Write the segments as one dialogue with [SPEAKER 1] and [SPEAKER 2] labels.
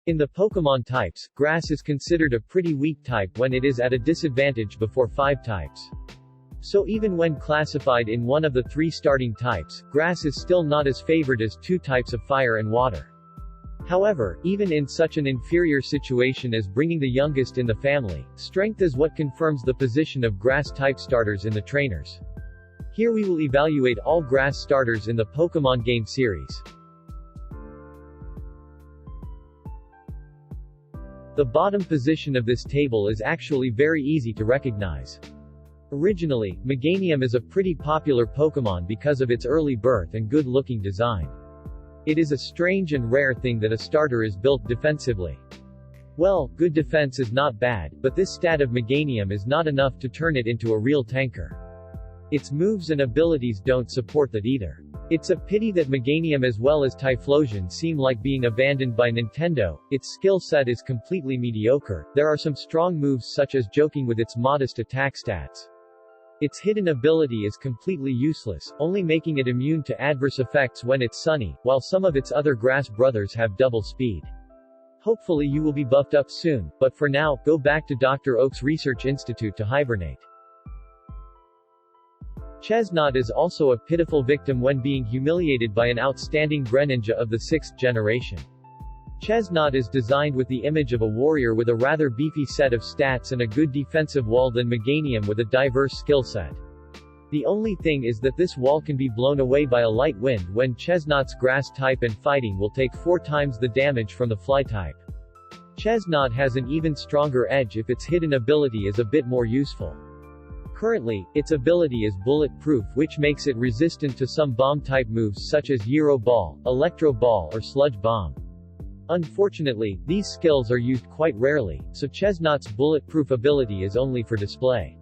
[SPEAKER 1] In the Pokemon types, grass is considered a pretty weak type when it is at a disadvantage before 5 types. So even when classified in one of the 3 starting types, grass is still not as favored as 2 types of fire and water. However, even in such an inferior situation as bringing the youngest in the family, strength is what confirms the position of grass-type starters in the trainers. Here we will evaluate all grass starters in the Pokemon game series. The bottom position of this table is actually very easy to recognize. Originally, Meganium is a pretty popular Pokemon because of its early birth and good-looking design. It is a strange and rare thing that a starter is built defensively. Well, good defense is not bad, but this stat of Meganium is not enough to turn it into a real tanker. Its moves and abilities don't support that either. It's a pity that Meganium as well as Typhlosion seem like being abandoned by Nintendo. Its skill set is completely mediocre. There are some strong moves such as joking with its modest attack stats. Its hidden ability is completely useless, only making it immune to adverse effects when it's sunny, while some of its other grass brothers have double speed. Hopefully you will be buffed up soon, but for now, go back to Dr. Oak's Research Institute to hibernate. Chesnaught is also a pitiful victim when being humiliated by an outstanding Greninja of the 6th generation. Chesnaught is designed with the image of a warrior with a rather beefy set of stats and a good defensive wall than Meganium with a diverse skill set. The only thing is that this wall can be blown away by a light wind when Chesnaught's grass type and fighting will take 4 times the damage from the fly type. Chesnaught has an even stronger edge if its hidden ability is a bit more useful. Currently, its ability is bulletproof, which makes it resistant to some bomb-type moves such as Gyro Ball, Electro Ball or Sludge Bomb. Unfortunately, these skills are used quite rarely, so Chesnaught's bulletproof ability is only for display.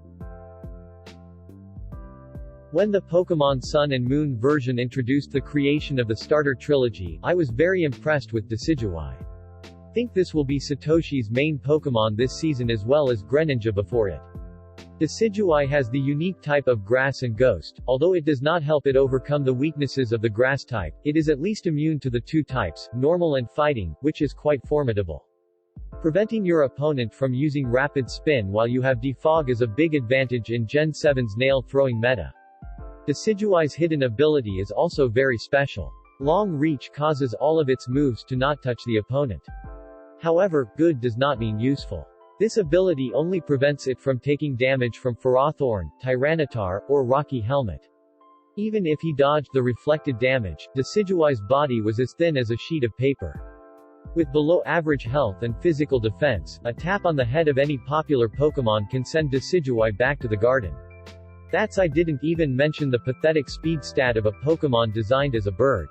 [SPEAKER 1] When the Pokemon Sun and Moon version introduced the creation of the starter trilogy, I was very impressed with Decidueye. Think this will be Satoshi's main Pokemon this season as well as Greninja before it. Decidueye has the unique type of Grass and Ghost. Although it does not help it overcome the weaknesses of the Grass type, it is at least immune to the 2 types, Normal and Fighting, which is quite formidable. Preventing your opponent from using Rapid Spin while you have Defog is a big advantage in Gen 7's nail-throwing meta. Decidueye's hidden ability is also very special. Long Reach causes all of its moves to not touch the opponent. However, good does not mean useful. This ability only prevents it from taking damage from Ferrothorn, Tyranitar, or Rocky Helmet. Even if he dodged the reflected damage, Decidueye's body was as thin as a sheet of paper. With below average health and physical defense, a tap on the head of any popular Pokemon can send Decidueye back to the garden. I didn't even mention the pathetic speed stat of a Pokemon designed as a bird.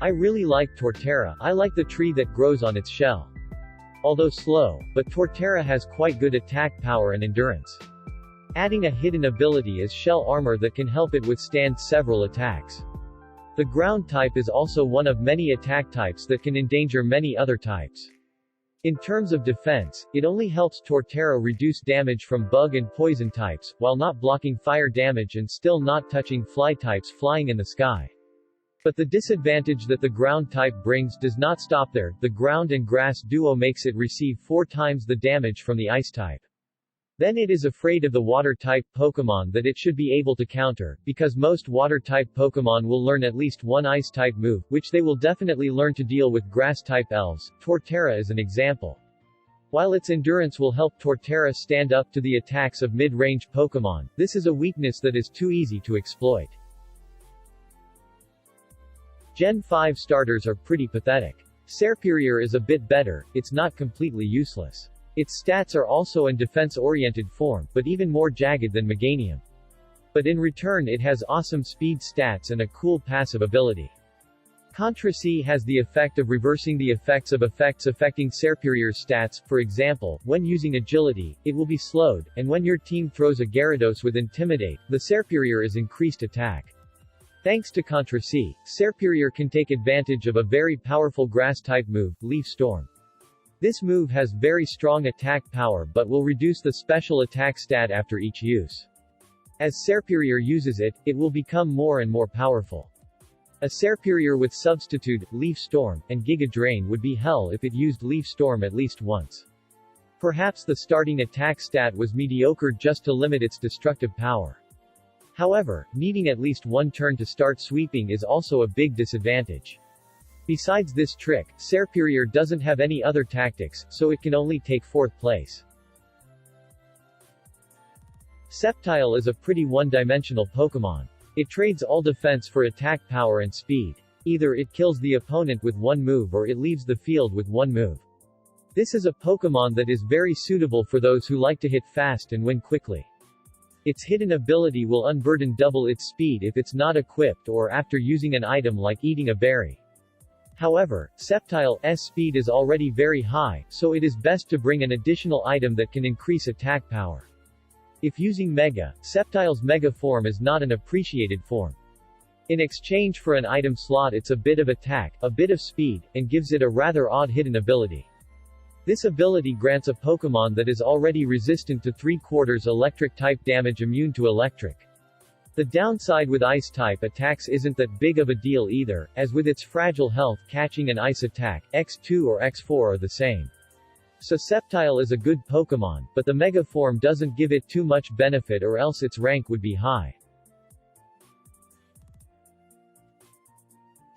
[SPEAKER 1] I really like Torterra. I like the tree that grows on its shell. Although slow, but Torterra has quite good attack power and endurance. Adding a hidden ability is shell armor that can help it withstand several attacks. The ground type is also one of many attack types that can endanger many other types. In terms of defense, it only helps Torterra reduce damage from bug and poison types, while not blocking fire damage and still not touching fly types flying in the sky. But the disadvantage that the ground type brings does not stop there. The ground and grass duo makes it receive 4 times the damage from the ice type. Then it is afraid of the water type Pokemon that it should be able to counter, because most water type Pokemon will learn at least one ice type move, which they will definitely learn to deal with grass type elves. Torterra is an example. While its endurance will help Torterra stand up to the attacks of mid-range Pokemon, this is a weakness that is too easy to exploit. Gen 5 starters are pretty pathetic. Serperior is a bit better, it's not completely useless. Its stats are also in defense-oriented form, but even more jagged than Meganium. But in return it has awesome speed stats and a cool passive ability. Contra C has the effect of reversing the effects of effects affecting Serperior's stats. For example, when using agility, it will be slowed, and when your team throws a Gyarados with Intimidate, the Serperior is increased attack. Thanks to Contra C, Serperior can take advantage of a very powerful grass-type move, Leaf Storm. This move has very strong attack power but will reduce the special attack stat after each use. As Serperior uses it, it will become more and more powerful. A Serperior with substitute, Leaf Storm, and Giga Drain would be hell if it used Leaf Storm at least once. Perhaps the starting attack stat was mediocre just to limit its destructive power. However, needing at least one turn to start sweeping is also a big disadvantage. Besides this trick, Serperior doesn't have any other tactics, so it can only take 4th place. Sceptile is a pretty one-dimensional Pokémon. It trades all defense for attack power and speed. Either it kills the opponent with one move or it leaves the field with one move. This is a Pokémon that is very suitable for those who like to hit fast and win quickly. Its hidden ability will unburden double its speed if it's not equipped or after using an item like eating a berry. However, Sceptile's speed is already very high, so it is best to bring an additional item that can increase attack power. If using Mega, Sceptile's Mega form is not an appreciated form. In exchange for an item slot it's a bit of attack, a bit of speed, and gives it a rather odd hidden ability. This ability grants a Pokémon that is already resistant to 3/4 electric-type damage immune to electric. The downside with Ice-type attacks isn't that big of a deal either, as with its fragile health catching an Ice attack, X2 or X4 are the same. So Sceptile is a good Pokémon, but the Mega form doesn't give it too much benefit or else its rank would be high.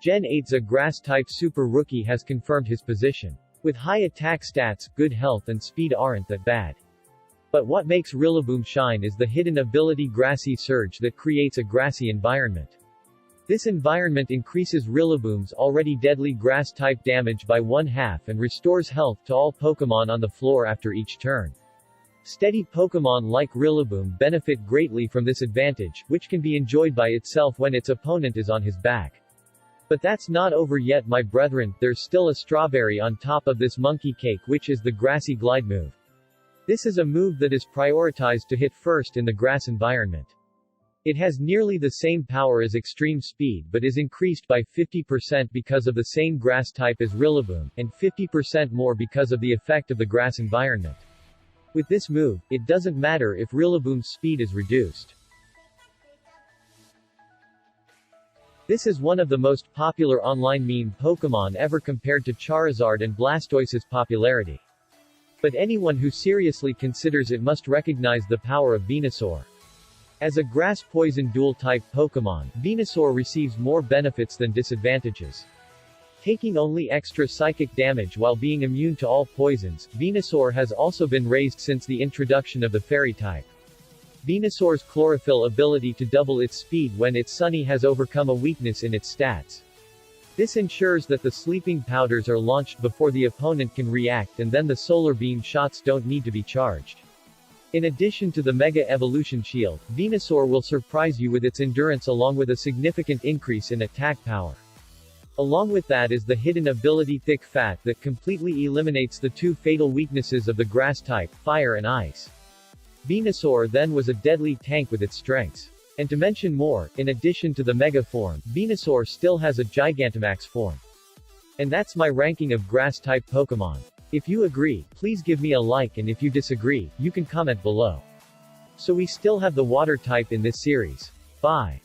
[SPEAKER 1] Gen 8's a Grass-type Super Rookie has confirmed his position. With high attack stats, good health and speed aren't that bad. But what makes Rillaboom shine is the hidden ability Grassy Surge that creates a grassy environment. This environment increases Rillaboom's already deadly grass-type damage by 1/2 and restores health to all Pokémon on the floor after each turn. Steady Pokémon like Rillaboom benefit greatly from this advantage, which can be enjoyed by itself when its opponent is on his back. But that's not over yet my brethren, there's still a strawberry on top of this monkey cake which is the Grassy Glide move. This is a move that is prioritized to hit first in the grass environment. It has nearly the same power as Extreme Speed but is increased by 50% because of the same grass type as Rillaboom, and 50% more because of the effect of the grass environment. With this move, it doesn't matter if Rillaboom's speed is reduced. This is one of the most popular online meme Pokémon ever compared to Charizard and Blastoise's popularity. But anyone who seriously considers it must recognize the power of Venusaur. As a grass-poison dual-type Pokémon, Venusaur receives more benefits than disadvantages. Taking only extra psychic damage while being immune to all poisons, Venusaur has also been raised since the introduction of the Fairy type. Venusaur's Chlorophyll ability to double its speed when it's sunny has overcome a weakness in its stats. This ensures that the sleeping powders are launched before the opponent can react and then the solar beam shots don't need to be charged. In addition to the Mega Evolution Shield, Venusaur will surprise you with its endurance along with a significant increase in attack power. Along with that is the hidden ability Thick Fat that completely eliminates the two fatal weaknesses of the grass type, fire and ice. Venusaur then was a deadly tank with its strengths. And to mention more, in addition to the Mega form, Venusaur still has a Gigantamax form. And that's my ranking of grass-type Pokémon. If you agree, please give me a like, and if you disagree, you can comment below. So we still have the water type in this series. Bye.